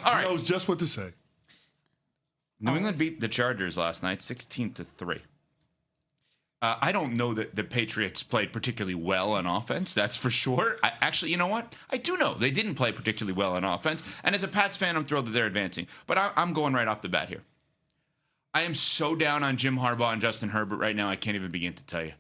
All right. He knows just what to say. New England beat the Chargers last night, 16-3. I don't know that the Patriots played particularly well on offense. That's for sure. Actually, you know what? I do know they didn't play particularly well on offense. And as a Pats fan, I'm thrilled that they're advancing. But I'm going right off the bat here. I am so down on Jim Harbaugh and Justin Herbert right now, I can't even begin to tell you.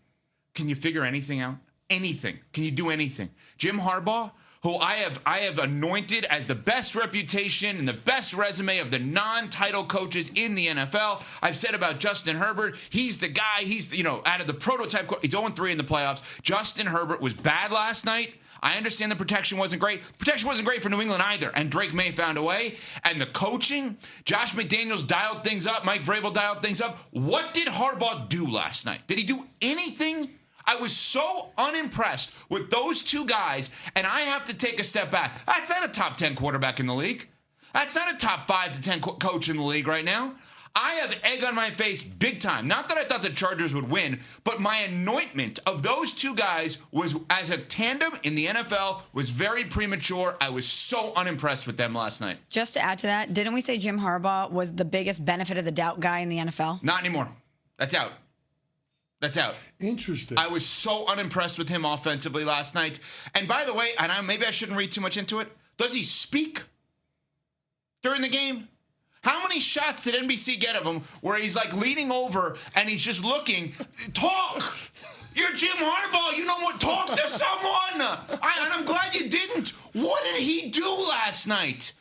Can you figure anything out? Anything? Can you do anything? Jim Harbaugh, who I have anointed as the best reputation and the best resume of the non-title coaches in the NFL. I've said about Justin Herbert, he's the guy, he's, out of the prototype, he's 0-3 in the playoffs. Justin Herbert was bad last night. I understand the protection wasn't great. Protection wasn't great for New England either, and Drake Maye found a way. And the coaching, Josh McDaniels dialed things up, Mike Vrabel dialed things up. What did Harbaugh do last night? Did he do anything? I was so unimpressed with those two guys, and I have to take a step back. That's not a top 10 quarterback in the league. That's not a top 5 to 10 coach in the league right now. I have egg on my face big time. Not that I thought the Chargers would win, but my anointment of those two guys was, as a tandem in the NFL, was very premature. I was so unimpressed with them last night. Just to add to that, didn't we say Jim Harbaugh was the biggest benefit of the doubt guy in the NFL? Not anymore. That's out. That's out. Interesting. I was so unimpressed with him offensively last night. And by the way, maybe I shouldn't read too much into it. Does he speak during the game? How many shots did NBC get of him where he's like leaning over and he's just looking? Talk! You're Jim Harbaugh. You know what? Talk to someone. And I'm glad you didn't. What did he do last night?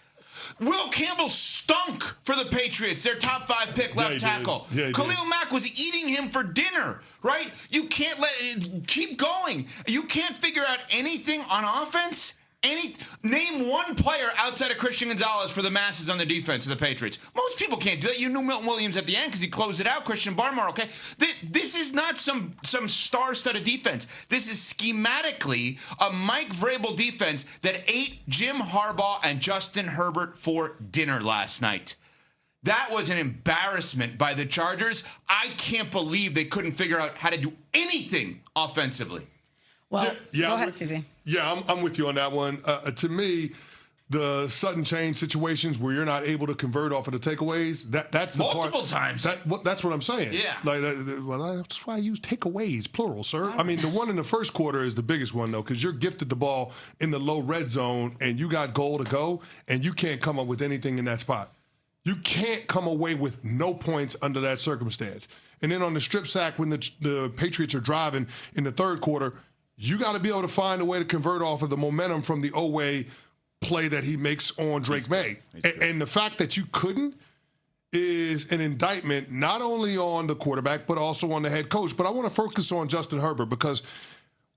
Will Campbell stunk for the Patriots, their top 5 pick left tackle. Yeah, Khalil Mack was eating him for dinner, right? You can't let it keep going. You can't figure out anything on offense. Name one player outside of Christian Gonzalez for the masses on the defense of the Patriots. Most people can't do that. You knew Milton Williams at the end because he closed it out. Christian Barmore, okay? This is not some star-studded defense. This is schematically a Mike Vrabel defense that ate Jim Harbaugh and Justin Herbert for dinner last night. That was an embarrassment by the Chargers. I can't believe they couldn't figure out how to do anything offensively. Well, go ahead, Susie. Yeah, I'm with you on that one. To me, the sudden change situations where you're not able to convert off of the takeaways, that's the multiple times. That's what I'm saying. Yeah. That's why I use takeaways, plural, sir. I mean, the one in the first quarter is the biggest one, though, because you're gifted the ball in the low red zone, and you got goal to go, and you can't come up with anything in that spot. You can't come away with no points under that circumstance. And then on the strip sack, when the Patriots are driving in the third quarter, you got to be able to find a way to convert off of the momentum from the Oweh play that he makes on Drake Maye. And the fact that you couldn't is an indictment not only on the quarterback but also on the head coach. But I want to focus on Justin Herbert because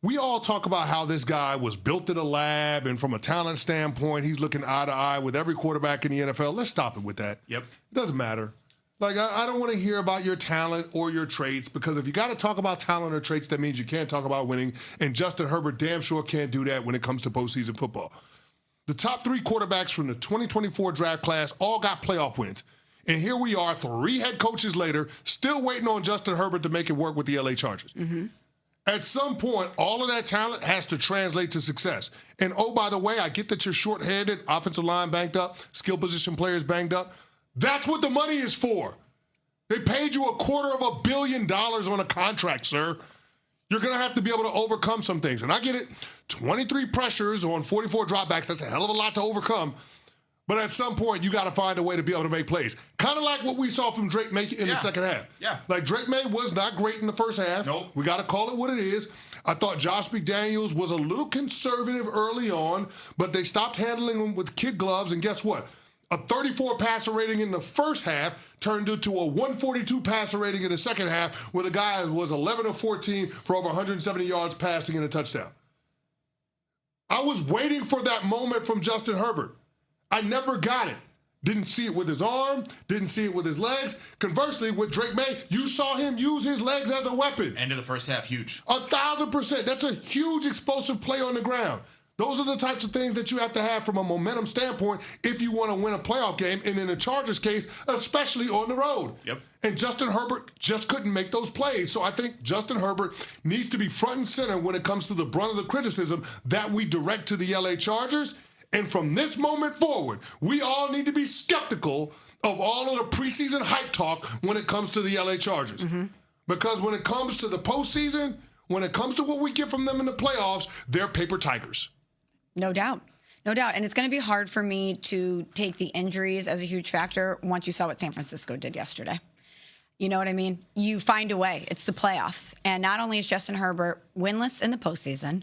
we all talk about how this guy was built in a lab and from a talent standpoint, he's looking eye to eye with every quarterback in the NFL. Let's stop it with that. Yep. It doesn't matter. Like, I don't want to hear about your talent or your traits because if you got to talk about talent or traits, that means you can't talk about winning. And Justin Herbert damn sure can't do that when it comes to postseason football. The top 3 quarterbacks from the 2024 draft class all got playoff wins. And here we are 3 head coaches later, still waiting on Justin Herbert to make it work with the LA Chargers. Mm-hmm. At some point, all of that talent has to translate to success. And, oh, by the way, I get that you're shorthanded, offensive line banged up, skill position players banged up. That's what the money is for. They paid you $250 million on a contract, sir. You're going to have to be able to overcome some things. And I get it. 23 pressures on 44 dropbacks, that's a hell of a lot to overcome. But at some point, you got to find a way to be able to make plays. Kind of like what we saw from Drake Maye in the second half. Yeah. Like, Drake Maye was not great in the first half. Nope. We got to call it what it is. I thought Josh McDaniels was a little conservative early on, but they stopped handling him with kid gloves, and guess what? A 34 passer rating in the first half turned into a 142 passer rating in the second half, where the guy was 11 of 14 for over 170 yards passing and a touchdown. I was waiting for that moment from Justin Herbert. I never got it. Didn't see it with his arm, didn't see it with his legs. Conversely, with Drake Maye, you saw him use his legs as a weapon. End of the first half, huge. 1,000%. That's a huge explosive play on the ground. Those are the types of things that you have to have from a momentum standpoint if you want to win a playoff game, and in the Chargers case, especially on the road. Yep. And Justin Herbert just couldn't make those plays. So I think Justin Herbert needs to be front and center when it comes to the brunt of the criticism that we direct to the LA Chargers. And from this moment forward, we all need to be skeptical of all of the preseason hype talk when it comes to the LA Chargers. Because when it comes to the postseason, when it comes to what we get from them in the playoffs, they're paper tigers. No doubt. No doubt. And it's going to be hard for me to take the injuries as a huge factor once you saw what San Francisco did yesterday. You know what I mean? You find a way. It's the playoffs. And not only is Justin Herbert winless in the postseason,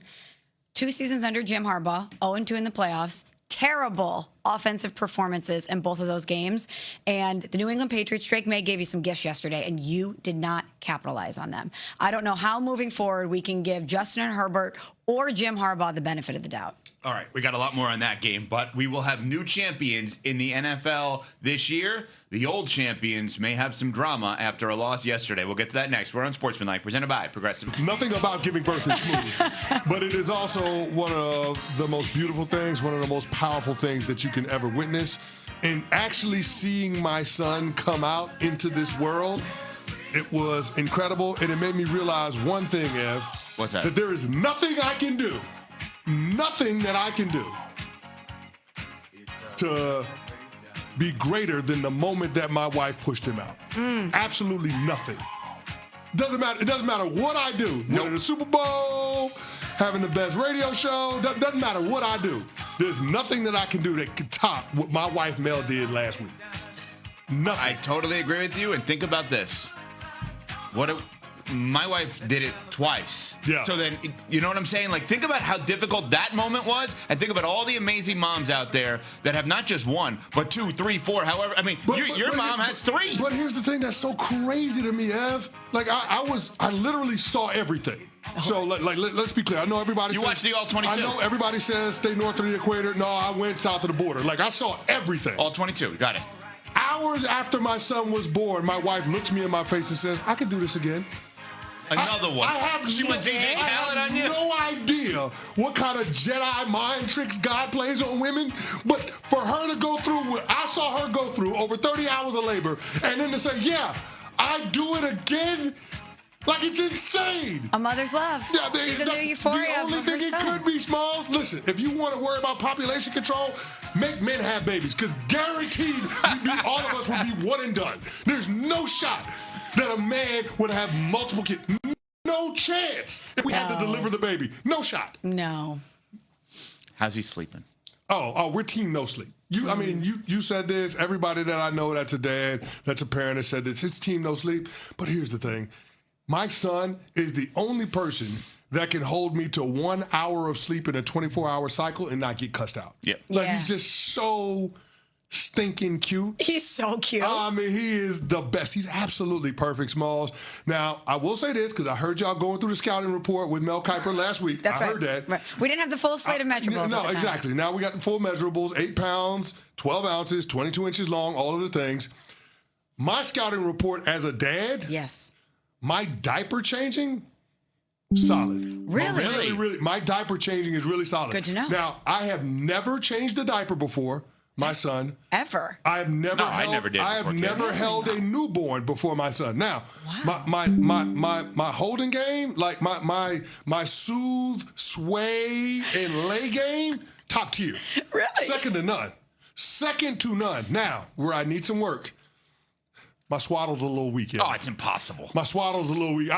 2 seasons under Jim Harbaugh, 0-2 in the playoffs, terrible offensive performances in both of those games. And the New England Patriots, Drake Maye gave you some gifts yesterday, and you did not capitalize on them. I don't know how moving forward we can give Justin Herbert or Jim Harbaugh the benefit of the doubt. All right, we got a lot more on that game, but we will have new champions in the NFL this year. The old champions may have some drama after a loss yesterday. We'll get to that next. We're on Sportsmanlike, presented by Progressive. Nothing about giving birth is smooth, but it is also one of the most beautiful things, one of the most powerful things that you can ever witness. And actually seeing my son come out into this world, it was incredible, and it made me realize one thing, Ev. What's that? That there is nothing I can do, nothing that I can do to be greater than the moment that my wife pushed him out. Absolutely nothing. Doesn't matter. It doesn't matter what I do. Winning the Super Bowl, having the best radio show. Doesn't matter what I do. There's nothing that I can do that can top what my wife Mel did last week. Nothing. I totally agree with you. And think about this. My wife did it twice. Yeah. So then, you know what I'm saying? Like, think about how difficult that moment was, and think about all the amazing moms out there that have not just one, but 2, 3, 4, however. I mean, your mom has 3. But here's the thing that's so crazy to me, Ev. Like, I literally saw everything. So, let's be clear. I know everybody says... You watched the All 22. I know everybody says stay north of the equator. No, I went south of the border. Like, I saw everything. All 22. Got it. Hours after my son was born, my wife looks me in my face and says, I can do this again. Another one. She went DJ Khaled on you? No idea what kind of Jedi mind tricks God plays on women, but for her to go through what I saw her go through, over 30 hours of labor, and then to say, yeah, I do it again, like it's insane. A mother's love. Yeah, she's in their euphoria. The only thing it could be, Smalls, listen, if you want to worry about population control, make men have babies, because guaranteed all of us would be one and done. There's no shot that a man would have multiple kids. No chance if we had to deliver the baby. No shot. No. How's he sleeping? Oh, we're team no sleep. I mean, you said this. Everybody that I know that's a dad, that's a parent has said this. It's team no sleep. But here's the thing. My son is the only person that can hold me to 1 hour of sleep in a 24-hour cycle and not get cussed out. Yep. He's just so stinking cute. He's so cute. I mean, he is the best. He's absolutely perfect, Smalls. Now, I will say this, because I heard y'all going through the scouting report with Mel Kiper last week. That's right. I heard that. Right. We didn't have the full slate of measurables. No, exactly. Now we got the full measurables, 8 pounds, 12 ounces, 22 inches long, all of the things. My scouting report as a dad, yes, my diaper changing, solid. Really? Really. My diaper changing is really solid. Good to know. Now, I have never changed a diaper before. My son. Ever? I have never. I never did. I have never held a newborn before my son. Now, my holding game, like my soothe, sway, and lay game, top tier. Really? Second to none. Second to none. Now, where I need some work. My swaddle's a little weak. Yeah. Oh, it's impossible. My swaddle's a little weak.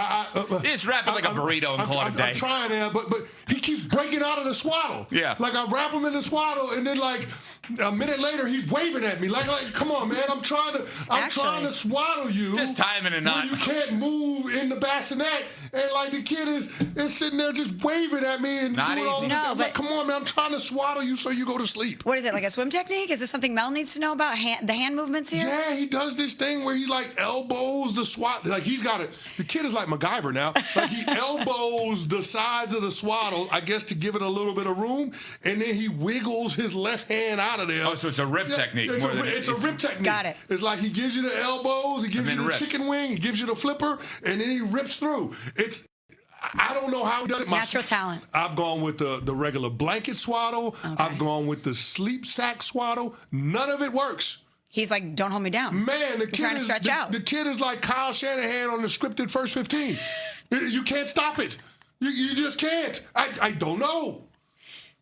Just wrap it like a burrito and call it a day. I'm trying that, but he keeps breaking out of the swaddle. Yeah. Like I wrap him in the swaddle, and then like a minute later he's waving at me. Like come on, man, I'm trying to swaddle you. Just tie him in a knot. You can't move in the bassinet, and like the kid is sitting there just waving at me and not doing all easy. this. No, I'm but like, come on, man, I'm trying to swaddle you so you go to sleep. What is it, like a swim technique? Is this something Mel needs to know about the hand movements here? Yeah, he does this thing where he like elbows the swaddle. Like he's got it. The kid is like MacGyver now. Like he elbows the sides of the swaddle, I guess, to give it a little bit of room, and then he wiggles his left hand out of there. Oh, so it's a rip technique. It's a rip technique. Got it. It's like he gives you the elbows, he gives you the chicken wing, he gives you the flipper, and then he rips through. I don't know how he does it. Natural talent. I've gone with the regular blanket swaddle. Okay. I've gone with the sleep sack swaddle. None of it works. He's like, don't hold me down. Man, the kid is like Kyle Shanahan on the scripted First 15. You can't stop it. You just can't. I don't know.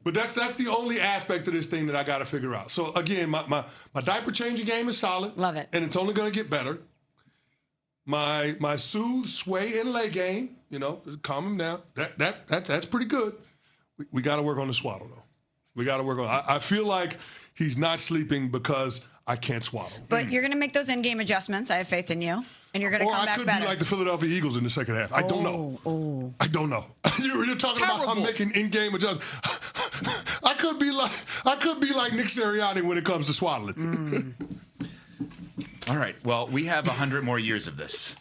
But that's the only aspect of this thing that I got to figure out. So again, my diaper changing game is solid. Love it. And it's only going to get better. My soothe, sway, and lay game, calm him down. That's pretty good. We got to work on the swaddle though. We got to work on. I feel like he's not sleeping because I can't swaddle. But you're going to make those in-game adjustments. I have faith in you. And you're going to come back better. Or I could be like the Philadelphia Eagles in the second half. I don't know. Oh. I don't know. You're talking about I'm making in-game adjustments. I could be like Nick Sirianni when it comes to swaddling. All right. Well, we have 100 more years of this.